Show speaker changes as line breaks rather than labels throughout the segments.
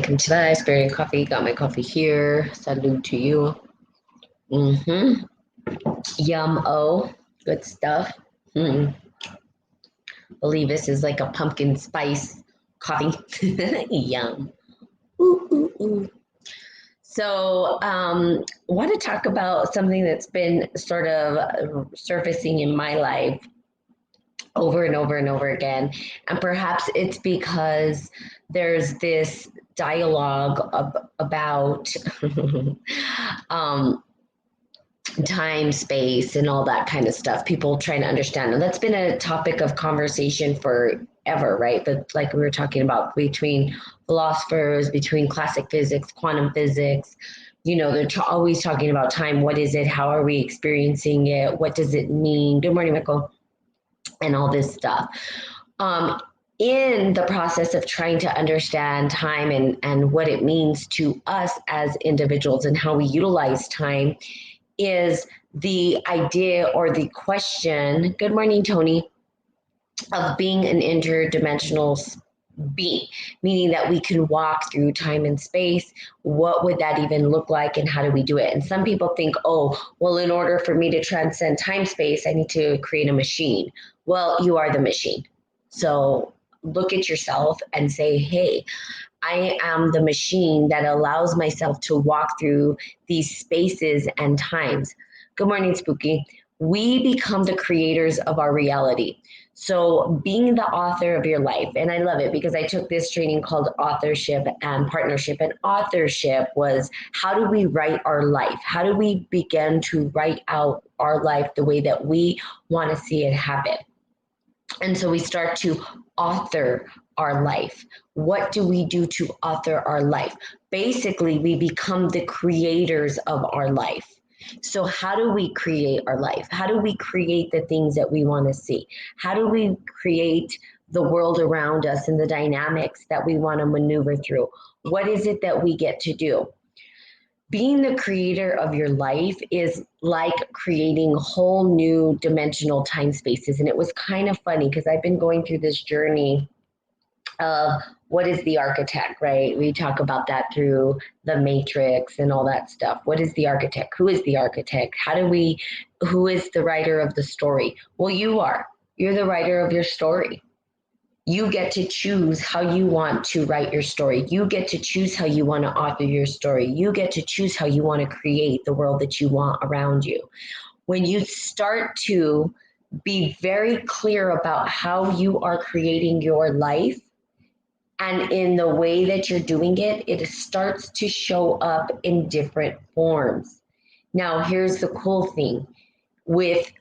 Welcome to the Spirit and Coffee. Got my coffee here. Salute to you. Mm-hmm. Yum. Oh, good stuff. Mm. Believe this is like a pumpkin spice coffee. Yum. Ooh, ooh, ooh. So, want to talk about something that's been sort of surfacing in my life over and over and over again. And perhaps it's because there's this dialogue about um, time, space, and all that kind of stuff. People trying to understand. And that's been a topic of conversation forever, right? But like we were talking about between philosophers, between classic physics, quantum physics, they're always talking about time. What is it? How are we experiencing it? What does it mean? Good morning, Michael, and all this stuff. Um, in the process of trying to understand time and what it means to us as individuals and how we utilize time is the idea or the question, good morning, Tony, of being an interdimensional being, meaning that we can walk through time and space. What would that even look like and how do we do it? And some people think, oh, well, in order for me to transcend time space, I need to create a machine. Well, you are the machine. So look at yourself and say, hey, I am the machine that allows myself to walk through these spaces and times. Good morning, Spooky. We become the creators of our reality. So, being the author of your life, and I love it because I took this training called Authorship and Partnership. And authorship was how do we write our life? How do we begin to write out our life the way that we want to see it happen? And so we start to author our life. What do we do to author our life? Basically, we become the creators of our life. So, how do we create our life? How do we create the things that we want to see? How do we create the world around us and the dynamics that we want to maneuver through? What is it that we get to do? Being the creator of your life is like creating whole new dimensional time spaces. And it was kind of funny because I've been going through this journey of what is the architect, right? We talk about that through the matrix and all that stuff. What is the architect? Who is the architect? Who is the writer of the story? Well, you are. You're the writer of your story. You get to choose how you want to write your story. You get to choose how you want to author your story. You get to choose how you want to create the world that you want around you. When you start to be very clear about how you are creating your life and in the way that you're doing it, it starts to show up in different forms. Now, here's the cool thing with,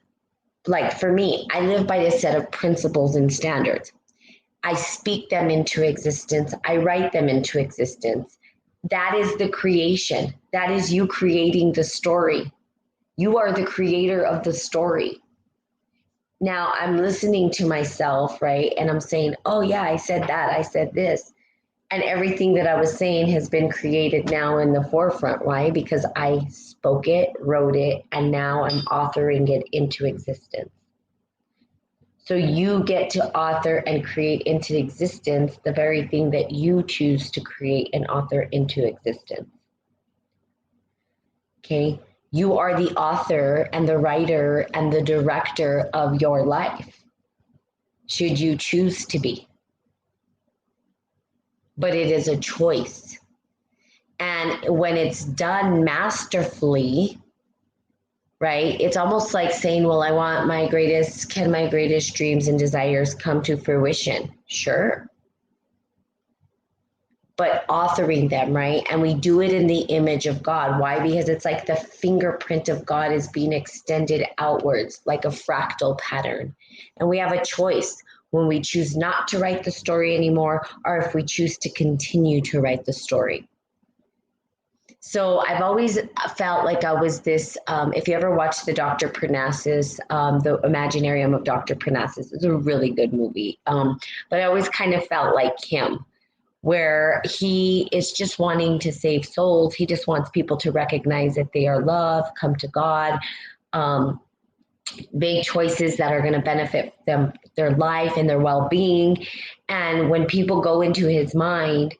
like, for me, I live by a set of principles and standards. I speak them into existence. I write them into existence. That is the creation. That is you creating the story. You are the creator of the story. Now I'm listening to myself, right? And I'm saying, oh, yeah, I said that. I said this. And everything that I was saying has been created now in the forefront. Why? Because I spoke it, wrote it, and now I'm authoring it into existence. So you get to author and create into existence the very thing that you choose to create and author into existence. Okay? You are the author and the writer and the director of your life, should you choose to be. But it is a choice. And when it's done masterfully, right? It's almost like saying, well, can my greatest dreams and desires come to fruition? Sure. But authoring them, right? And we do it in the image of God. Why? Because it's like the fingerprint of God is being extended outwards like a fractal pattern. And we have a choice when we choose not to write the story anymore, or if we choose to continue to write the story. So I've always felt like I was this, if you ever watched the Dr. Parnassus, the Imaginarium of Dr. Parnassus, it's a really good movie. But I always kind of felt like him, where he is just wanting to save souls. He just wants people to recognize that they are loved, come to God, make choices that are going to benefit them, their life and their well-being. And when people go into his mind,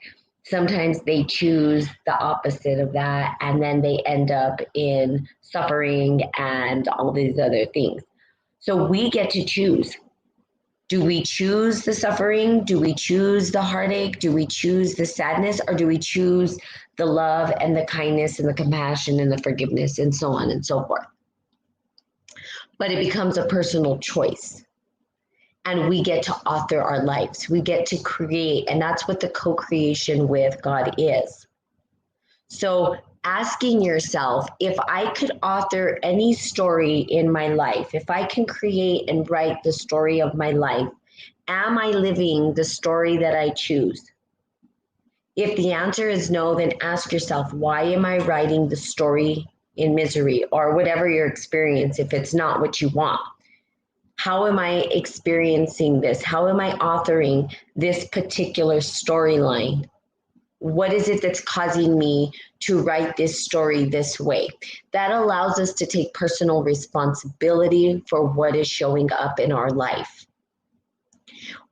Sometimes they choose the opposite of that, and then they end up in suffering and all these other things. So we get to choose. Do we choose the suffering? Do we choose the heartache? Do we choose the sadness? Or do we choose the love and the kindness and the compassion and the forgiveness and so on and so forth? But it becomes a personal choice. And we get to author our lives. We get to create. And that's what the co-creation with God is. So asking yourself, if I could author any story in my life, if I can create and write the story of my life, am I living the story that I choose? If the answer is no, then ask yourself, why am I writing the story in misery or whatever your experience, if it's not what you want? How am I experiencing this? How am I authoring this particular storyline? What is it that's causing me to write this story this way? That allows us to take personal responsibility for what is showing up in our life.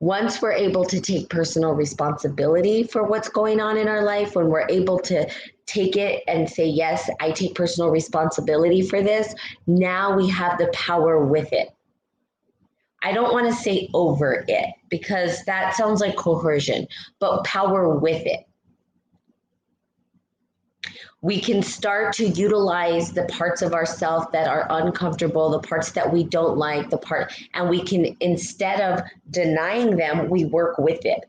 Once we're able to take personal responsibility for what's going on in our life, when we're able to take it and say, yes, I take personal responsibility for this, now we have the power with it. I don't want to say over it because that sounds like coercion, but power with it. We can start to utilize the parts of ourselves that are uncomfortable, the parts that we don't like, and we can, instead of denying them, we work with it.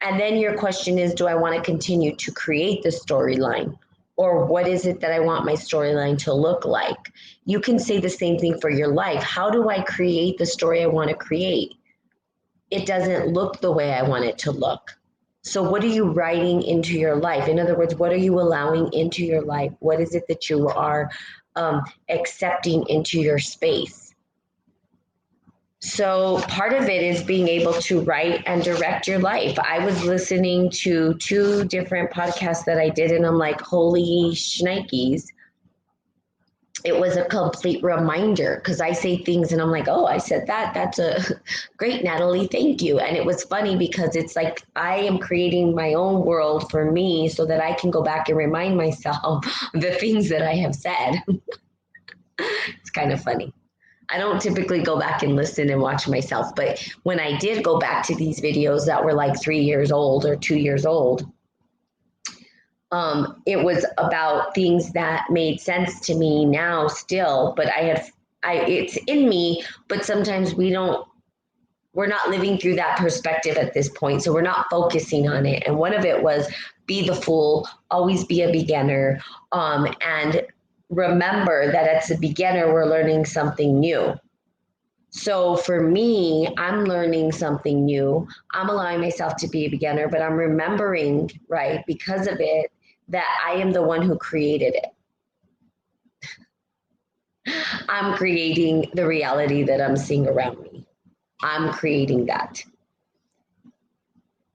And then your question is, do I want to continue to create the storyline? Or what is it that I want my storyline to look like? You can say the same thing for your life. How do I create the story I want to create? It doesn't look the way I want it to look. So what are you writing into your life? In other words, what are you allowing into your life? What is it that you are accepting into your space? So part of it is being able to write and direct your life. I was listening to 2 different podcasts that I did, and I'm like, holy shnikes. It was a complete reminder because I say things and I'm like, oh, I said that. That's a great, Natalie. Thank you. And it was funny because it's like I am creating my own world for me so that I can go back and remind myself the things that I have said. It's kind of funny. I don't typically go back and listen and watch myself, but when I did go back to these videos that were like 3 years old or 2 years old, it was about things that made sense to me now still, but it's in me, but sometimes we're not living through that perspective at this point. So we're not focusing on it. And one of it was be the fool, always be a beginner, and remember that as a beginner, we're learning something new. So for me, I'm learning something new. I'm allowing myself to be a beginner, but I'm remembering, right, because of it, that I am the one who created it. I'm creating the reality that I'm seeing around me. I'm creating that.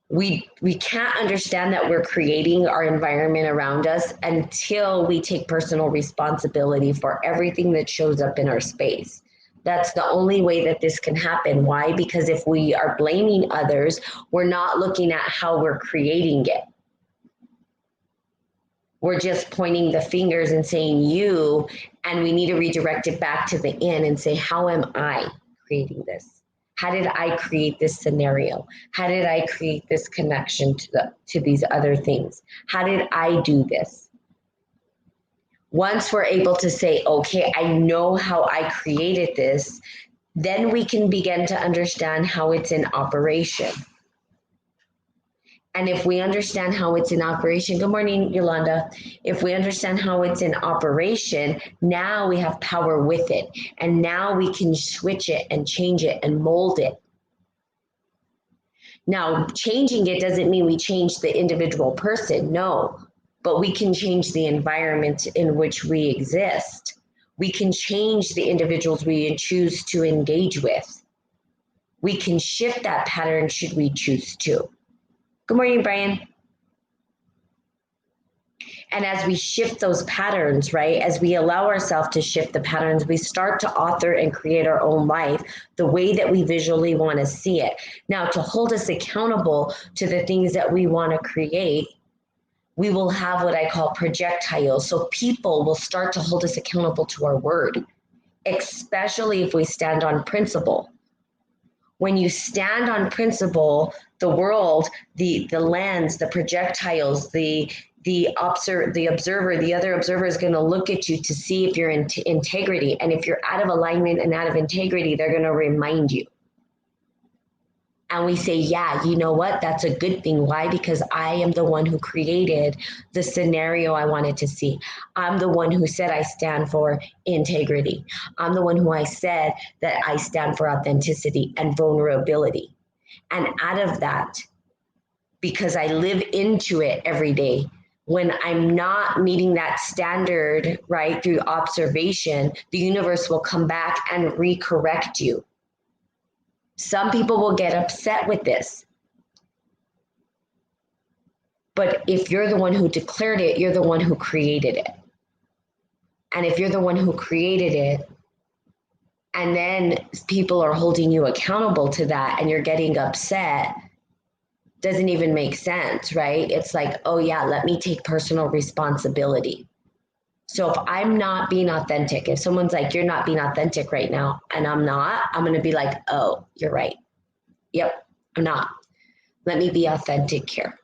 We can't understand that we're creating our environment around us until we take personal responsibility for everything that shows up in our space. That's the only way that this can happen. Why? Because if we are blaming others, we're not looking at how we're creating it. We're just pointing the fingers and saying you, and we need to redirect it back to the in and say, how am I creating this? How did I create this scenario? How did I create this connection to these other things? How did I do this? Once we're able to say, okay, I know how I created this, then we can begin to understand how it's in operation. And if we understand how it's in operation, good morning, Yolanda. If we understand how it's in operation, now we have power with it. And now we can switch it and change it and mold it. Now, changing it doesn't mean we change the individual person, no. But we can change the environment in which we exist. We can change the individuals we choose to engage with. We can shift that pattern should we choose to. Good morning, Brian. And as we shift those patterns, right, as we allow ourselves to shift the patterns, we start to author and create our own life the way that we visually want to see it. Now, to hold us accountable to the things that we want to create, we will have what I call projectiles. So people will start to hold us accountable to our word, especially if we stand on principle. When you stand on principle, the world, the lens, the projectiles, the observer, the other observer is going to look at you to see if you're in integrity. And if you're out of alignment and out of integrity, they're going to remind you. And we say, yeah, you know what? That's a good thing. Why? Because I am the one who created the scenario I wanted to see. I'm the one who said I stand for integrity. I'm the one who I said that I stand for authenticity and vulnerability. And out of that, because I live into it every day, when I'm not meeting that standard, right, through observation, the universe will come back and recorrect you. Some people will get upset with this. But if you're the one who declared it, you're the one who created it. And if you're the one who created it, and then people are holding you accountable to that and you're getting upset, doesn't even make sense, right? It's like, oh yeah, let me take personal responsibility. So if I'm not being authentic, if someone's like, you're not being authentic right now, and I'm not, I'm going to be like, oh, you're right. Yep, I'm not. Let me be authentic here.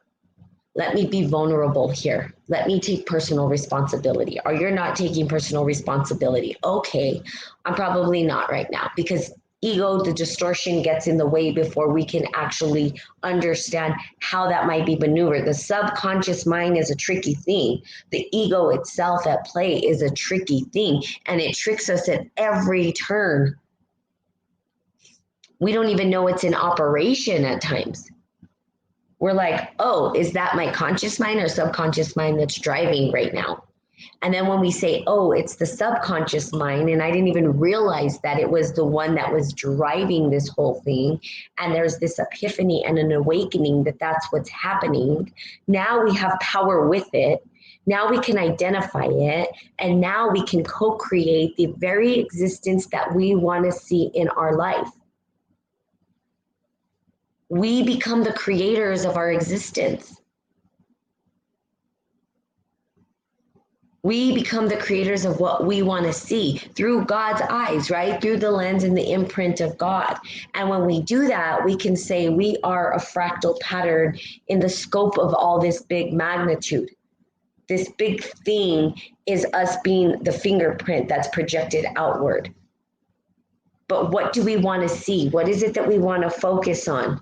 Let me be vulnerable here. Let me take personal responsibility. Or you're not taking personal responsibility. Okay, I'm probably not right now, because ego, the distortion gets in the way before we can actually understand how that might be maneuvered. The subconscious mind is a tricky thing. The ego itself at play is a tricky thing, and it tricks us at every turn. We don't even know it's in operation at times. We're like, oh, is that my conscious mind or subconscious mind that's driving right now? And then when we say, oh, it's the subconscious mind, and I didn't even realize that it was the one that was driving this whole thing, and there's this epiphany and an awakening that that's what's happening. Now we have power with it. Now we can identify it, and now we can co-create the very existence that we want to see in our life. We become the creators of our existence. We become the creators of what we want to see through God's eyes, right? Through the lens and the imprint of God. And when we do that, we can say we are a fractal pattern in the scope of all this big magnitude. This big thing is us being the fingerprint that's projected outward. But what do we want to see? What is it that we want to focus on?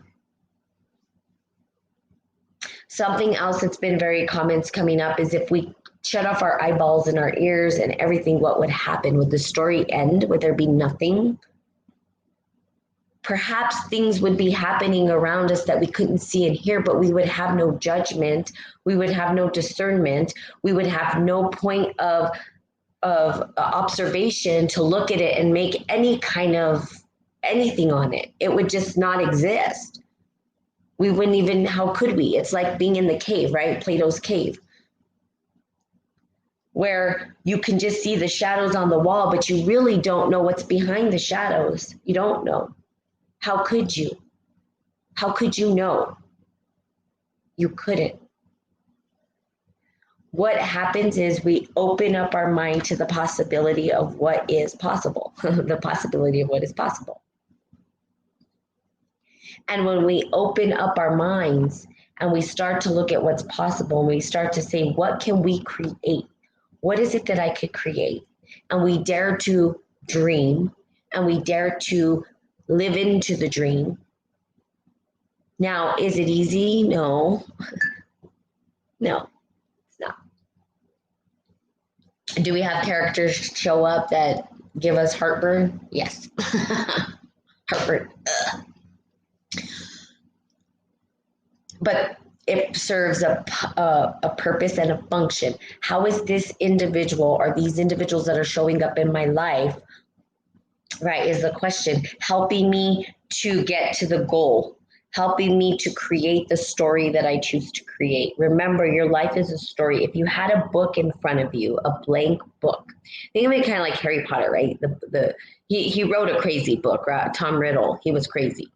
Something else that's been very common coming up is if we shut off our eyeballs and our ears and everything, what would happen? Would the story end? Would there be nothing? Perhaps things would be happening around us that we couldn't see and hear, but we would have no judgment. We would have no discernment. We would have no point of observation to look at it and make any kind of anything on it. It would just not exist. We wouldn't even, how could we? It's like being in the cave, right? Plato's cave, where you can just see the shadows on the wall, but you really don't know what's behind the shadows. You don't know. How could you? How could you know? You couldn't. What happens is we open up our mind to the possibility of what is possible, the possibility of what is possible. And when we open up our minds and we start to look at what's possible, and we start to say, what can we create? What is it that I could create? And we dare to dream, and we dare to live into the dream. Now, is it easy? No. No, it's not. Do we have characters show up that give us heartburn? Yes. Heartburn. Ugh. But it serves a purpose and a function. How is this individual or these individuals that are showing up in my life, right, is the question, helping me to get to the goal, helping me to create the story that I choose to create. Remember, your life is a story. If you had a book in front of you, a blank book, think of it kind of like Harry Potter, right? He wrote a crazy book, right? Tom Riddle, he was crazy.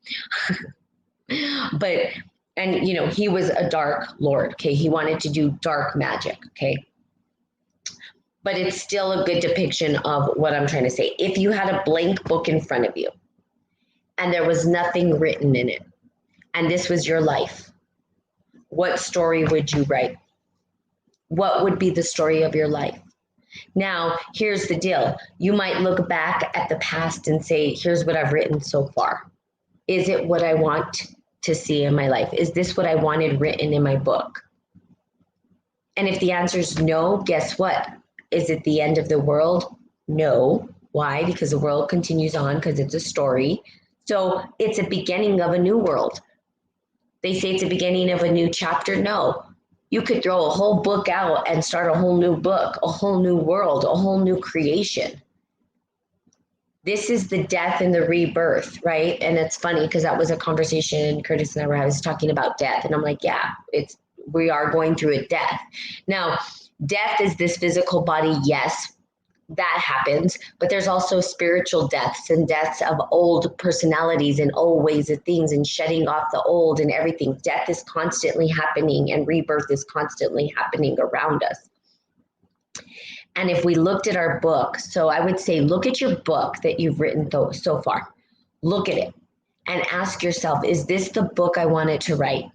But, and he was a dark lord, okay? He wanted to do dark magic, okay? But it's still a good depiction of what I'm trying to say. If you had a blank book in front of you and there was nothing written in it, and this was your life, what story would you write? What would be the story of your life? Now, here's the deal. You might look back at the past and say, here's what I've written so far. Is it what I want to see in my life? Is this what I wanted written in my book? And if the answer is no, guess what? Is it the end of the world? No. Why? Because the world continues on, because it's a story. So it's a beginning of a new world. They say it's a beginning of a new chapter. No. You could throw a whole book out and start a whole new book, a whole new world, a whole new creation. This is the death and the rebirth, right? And it's funny because that was a conversation Curtis and I were having, talking about death. And I'm like, yeah, we are going through a death. Now, death is this physical body, yes, that happens, but there's also spiritual deaths and deaths of old personalities and old ways of things and shedding off the old and everything. Death is constantly happening and rebirth is constantly happening around us. And if we looked at our book, so I would say, look at your book that you've written so far. Look at it and ask yourself, is this the book I wanted to write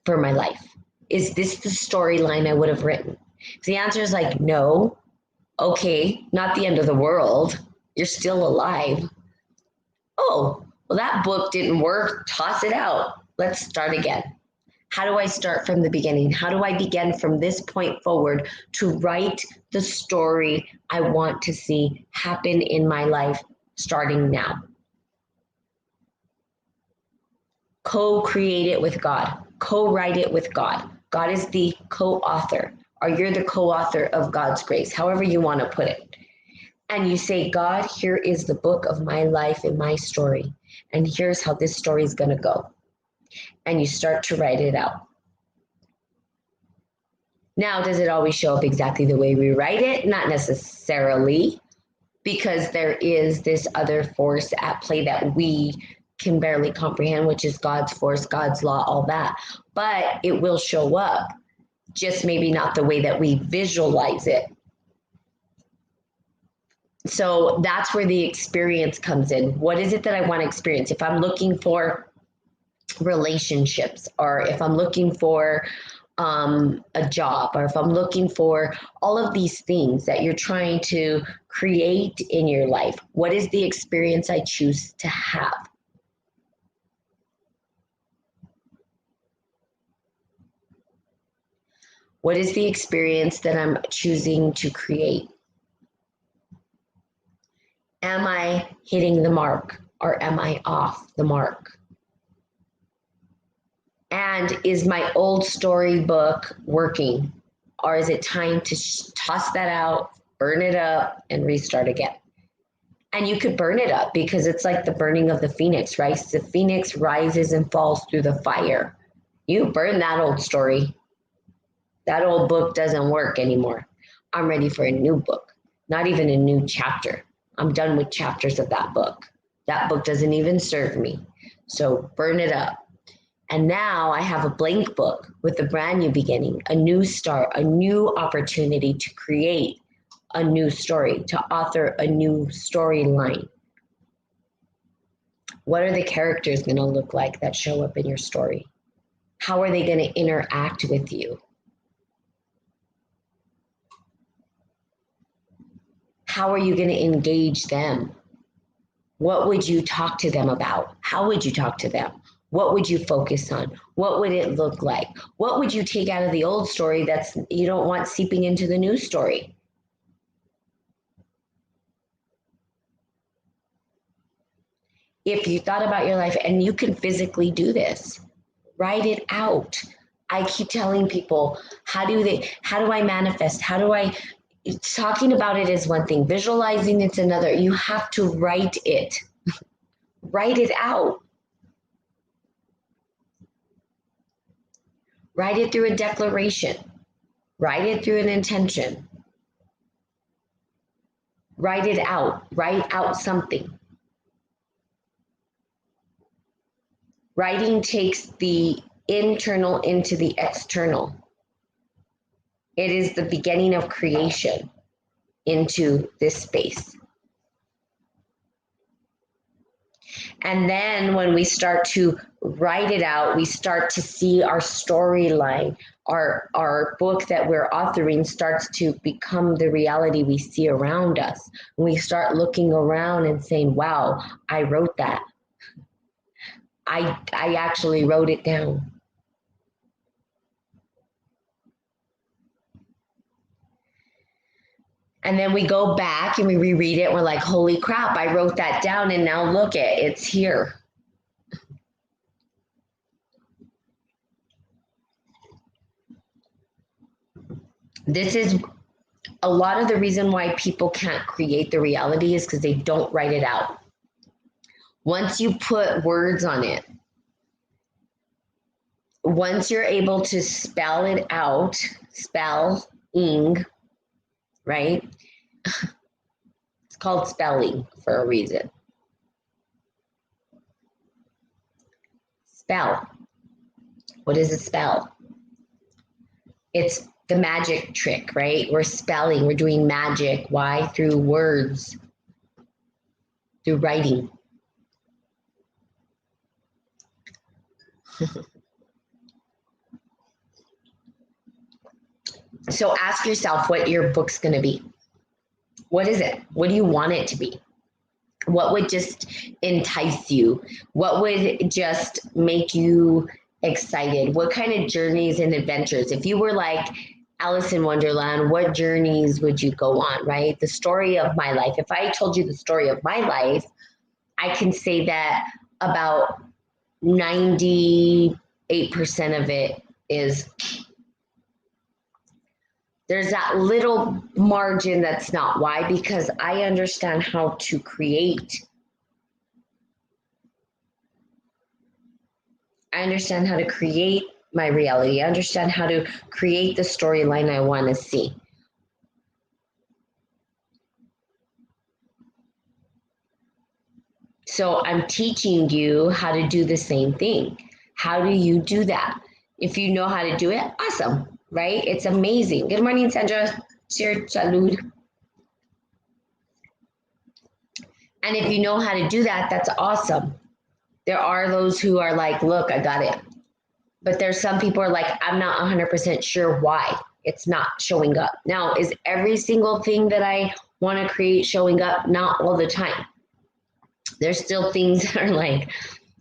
for my life? Is this the storyline I would have written? If the answer is like, no, okay, not the end of the world. You're still alive. Oh, well, that book didn't work. Toss it out. Let's start again. How do I start from the beginning? How do I begin from this point forward to write the story I want to see happen in my life starting now? Co-create it with God. Co-write it with God. God is the co-author, or you're the co-author of God's grace, however you want to put it. And you say, God, here is the book of my life and my story. And here's how this story is going to go. And you start to write it out. Now, does it always show up exactly the way we write it? Not necessarily, because there is this other force at play that we can barely comprehend, which is God's force, God's law, all that. But it will show up, just maybe not the way that we visualize it. So that's where the experience comes in. What is it that I want to experience? If I'm looking for relationships, or if I'm looking for a job, or if I'm looking for all of these things that you're trying to create in your life, what is the experience I choose to have? What is the experience that I'm choosing to create? Am I hitting the mark, or am I off the mark? And is my old storybook working? Or is it time to toss that out, burn it up, and restart again? And you could burn it up, because it's like the burning of the phoenix, right? The phoenix rises and falls through the fire. You burn that old story. That old book doesn't work anymore. I'm ready for a new book, not even a new chapter. I'm done with chapters of that book. That book doesn't even serve me. So burn it up. And now I have a blank book with a brand new beginning, a new start, a new opportunity to create a new story, to author a new storyline. What are the characters going to look like that show up in your story? How are they going to interact with you? How are you going to engage them? What would you talk to them about? How would you talk to them? What would you focus on? What would it look like? What would you take out of the old story that's you don't want seeping into the new story? If you thought about your life, and you can physically do this, write it out. I keep telling people, how do I manifest? Talking about it is one thing, visualizing it's another. You have to write it. Write it out. Write it through a declaration. Write it through an intention. Write it out. Write out something. Writing takes the internal into the external. It is the beginning of creation into this space. And then when we start to write it out, we start to see our storyline, our book that we're authoring starts to become the reality we see around us. And we start looking around and saying, wow, I wrote that. I actually wrote it down. And then we go back and we reread it. We're like, holy crap, I wrote that down. And now look it's here. This is a lot of the reason why people can't create the reality is because they don't write it out. Once you put words on it, once you're able to spell it out, spelling, right? It's called spelling for a reason. Spell. What is a spell? It's the magic trick, right? We're spelling, we're doing magic. Why? Through words, through writing. So ask yourself what your book's going to be. What is it? What do you want it to be? What would just entice you? What would just make you excited? What kind of journeys and adventures? If you were like Alice in Wonderland, what journeys would you go on, right? The story of my life. If I told you the story of my life, I can say that about 98% of it is there's that little margin that's not. Why? Because I understand how to create. I understand how to create my reality. I understand how to create the storyline I want to see. So I'm teaching you how to do the same thing. How do you do that? If you know how to do it, awesome, right? It's amazing. Good morning, Sandra. Sir, salud. And if you know how to do that, that's awesome. There are those who are like, look, I got it. But there's some people are like, I'm not 100% sure why it's not showing up. Now, is every single thing that I want to create showing up? Not all the time. There's still things that are like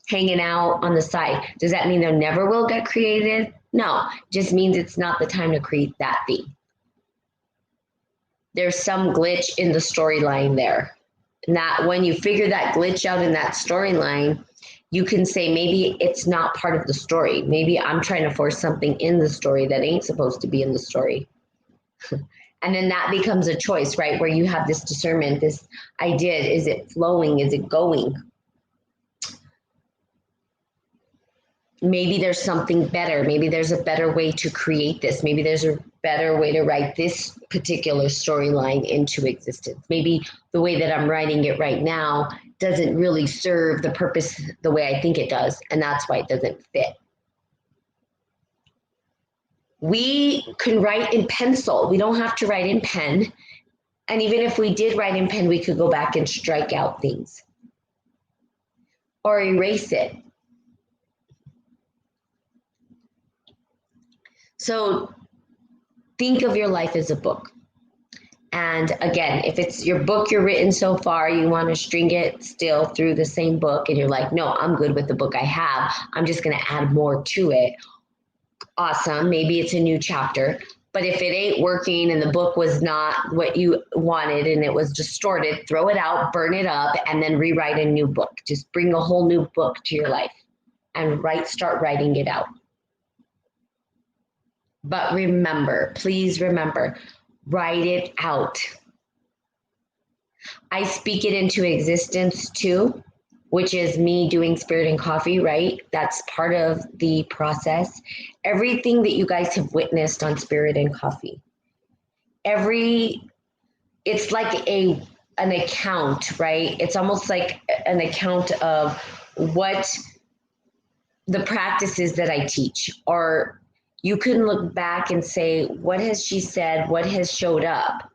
hanging out on the side. Does that mean they never will get created? No, just means it's not the time to create that thing. There's some glitch in the storyline there. And that when you figure that glitch out in that storyline, you can say maybe it's not part of the story. Maybe I'm trying to force something in the story that ain't supposed to be in the story. And then that becomes a choice, right? Where you have this discernment, this idea, is it flowing? Is it going? Maybe there's something better. Maybe there's a better way to create this. Maybe there's a better way to write this particular storyline into existence. Maybe the way that I'm writing it right now doesn't really serve the purpose the way I think it does, and that's why it doesn't fit. We can write in pencil. We don't have to write in pen. And even if we did write in pen, we could go back and strike out things or erase it. So think of your life as a book. And again, if it's your book you're written so far, you want to string it still through the same book, and you're like, no, I'm good with the book I have. I'm just going to add more to it. Awesome. Maybe it's a new chapter. But if it ain't working and the book was not what you wanted and it was distorted, throw it out, burn it up, and then rewrite a new book. Just bring a whole new book to your life and start writing it out. But remember, please remember, write it out. I speak it into existence too. which is me doing Spirit and Coffee, right? That's part of the process. Everything that you guys have witnessed on Spirit and Coffee, it's like an account, right? It's almost like an account of what the practices that I teach, or you can look back and say, what has she said? What has showed up?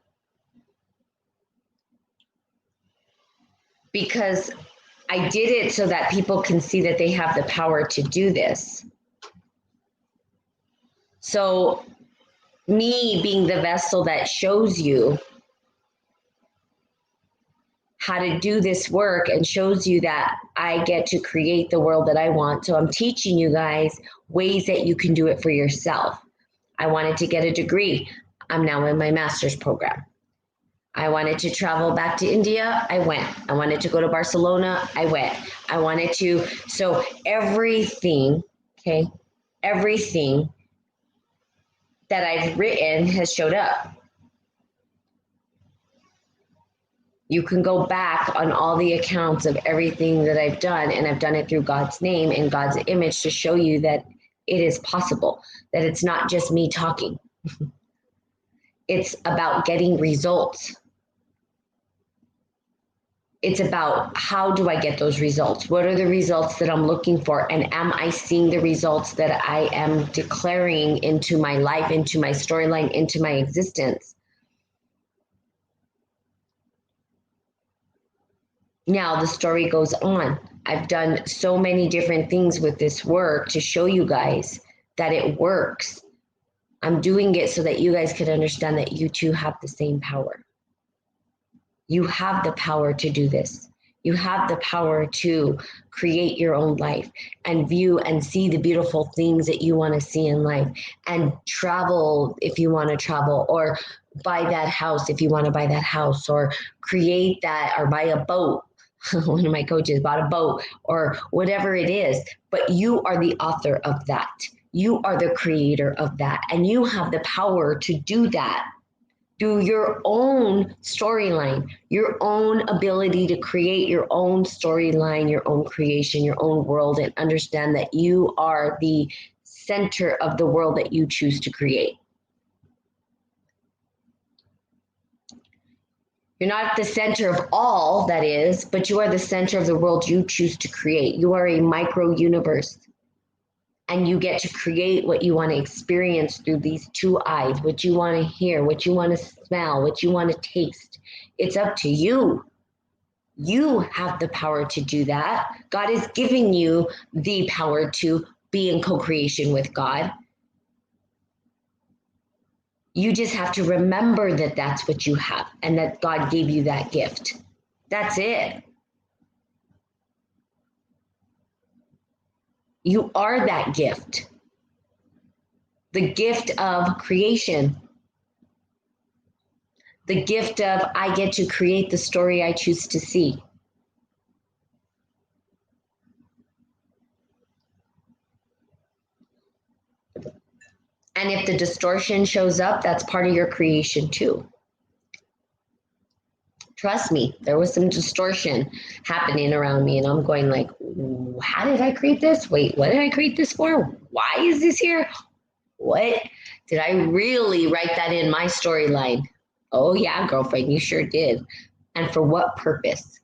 Because I did it so that people can see that they have the power to do this. So me being the vessel that shows you how to do this work and shows you that I get to create the world that I want. So I'm teaching you guys ways that you can do it for yourself. I wanted to get a degree. I'm now in my master's program. I wanted to travel back to India. I went. I wanted to go to Barcelona. I went. I wanted to. So everything, okay, everything that I've written has showed up. You can go back on all the accounts of everything that I've done, and I've done it through God's name and God's image to show you that it is possible, that it's not just me talking. It's about getting results. It's about how do I get those results? What are the results that I'm looking for? And am I seeing the results that I am declaring into my life, into my storyline, into my existence? Now the story goes on. I've done so many different things with this work to show you guys that it works. I'm doing it so that you guys can understand that you too have the same power. You have the power to do this. You have the power to create your own life and view and see the beautiful things that you want to see in life, and travel if you want to travel, or buy that house if you want to buy that house, or create that, or buy a boat. One of my coaches bought a boat, or whatever it is, but you are the author of that. You are the creator of that, and you have the power to do that through your own storyline, your own ability to create your own storyline, your own creation, your own world, and understand that you are the center of the world that you choose to create. You're not the center of all that is, but you are the center of the world you choose to create. You are a micro universe, and you get to create what you want to experience through these two eyes, what you want to hear, what you want to smell, what you want to taste. It's up to you. You have the power to do that. God is giving you the power to be in co-creation with God. You just have to remember that that's what you have and that God gave you that gift. That's it. You are that gift. The gift of creation. The gift of I get to create the story I choose to see. And if the distortion shows up, that's part of your creation too. Trust me, there was some distortion happening around me, and I'm going like, how did I create this? Wait, what did I create this for? Why is this here? What? Did I really write that in my storyline? Oh yeah, girlfriend, you sure did. And for what purpose?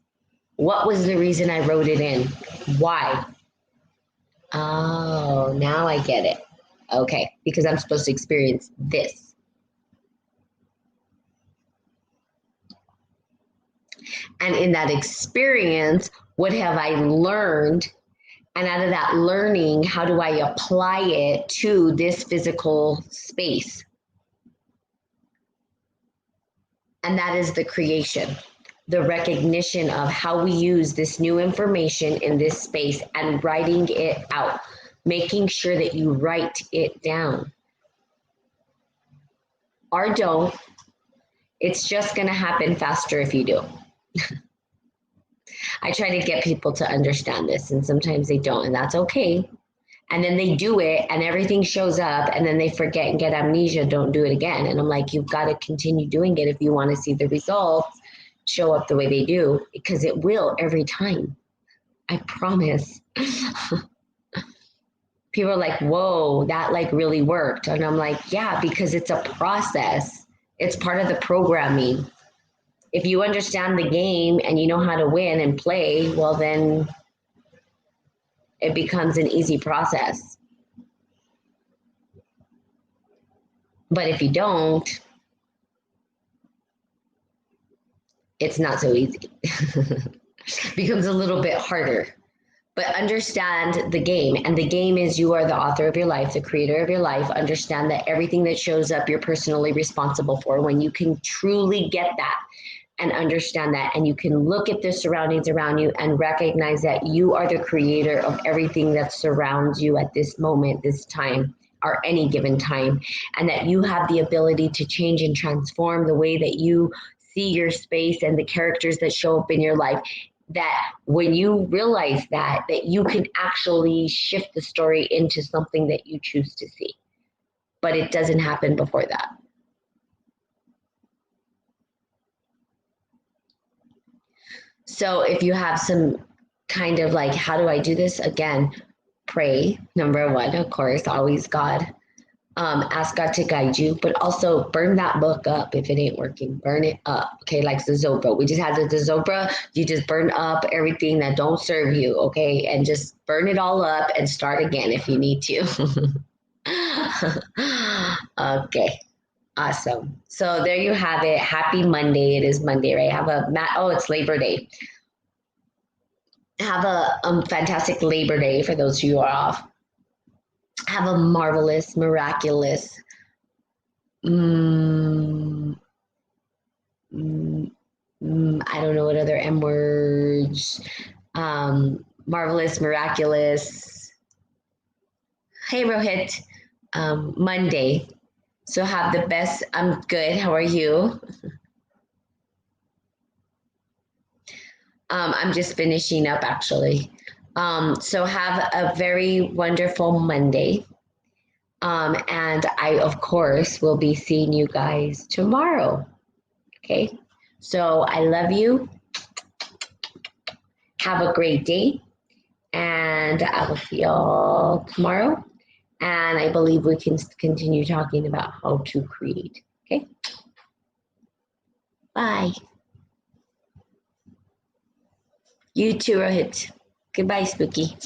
What was the reason I wrote it in? Why? Oh, now I get it. Okay, because I'm supposed to experience this. And in that experience, what have I learned? And out of that learning, how do I apply it to this physical space? And that is the creation, the recognition of how we use this new information in this space and writing it out, making sure that you write it down. Or don't. It's just going to happen faster if you do. I try to get people to understand this, and sometimes they don't, and that's okay. And then they do it, and everything shows up, and then they forget and get amnesia, don't do it again. And I'm like, you've got to continue doing it if you want to see the results show up the way they do, because it will every time. I promise. People are like, whoa, that like really worked. And I'm like, yeah, because it's a process. It's part of the programming. If you understand the game and you know how to win and play, well, then it becomes an easy process. But if you don't, it's not so easy. Becomes a little bit harder. But understand the game. And the game is you are the author of your life, the creator of your life. Understand that everything that shows up, you're personally responsible for. When you can truly get that and understand that, and you can look at the surroundings around you and recognize that you are the creator of everything that surrounds you at this moment, this time, or any given time, and that you have the ability to change and transform the way that you see your space and the characters that show up in your life. That when you realize that you can actually shift the story into something that you choose to see, but it doesn't happen before that. So if you have some kind of like, how do I do this? Again, pray, number one, of course, always God. Ask God to guide you, but also burn that book up if it ain't working. Burn it up, okay? Like the Zopra. We just had the Zopra. You just burn up everything that don't serve you, okay? And just burn it all up and start again if you need to. Okay, awesome. So there you have it. Happy Monday. It is Monday, right? It's Labor Day. Have a fantastic Labor Day for those who are off. Have a marvelous, miraculous, mm, I don't know what other M words. Marvelous, miraculous. Hey, Rohit. Monday. So have the best. I'm good. How are you? I'm just finishing up actually. So have a very wonderful Monday. And I, of course, will be seeing you guys tomorrow. Okay. So I love you. Have a great day. And I will see y'all tomorrow. And I believe we can continue talking about how to create. Okay. Bye. You too, Rohit. Goodbye, Spooky.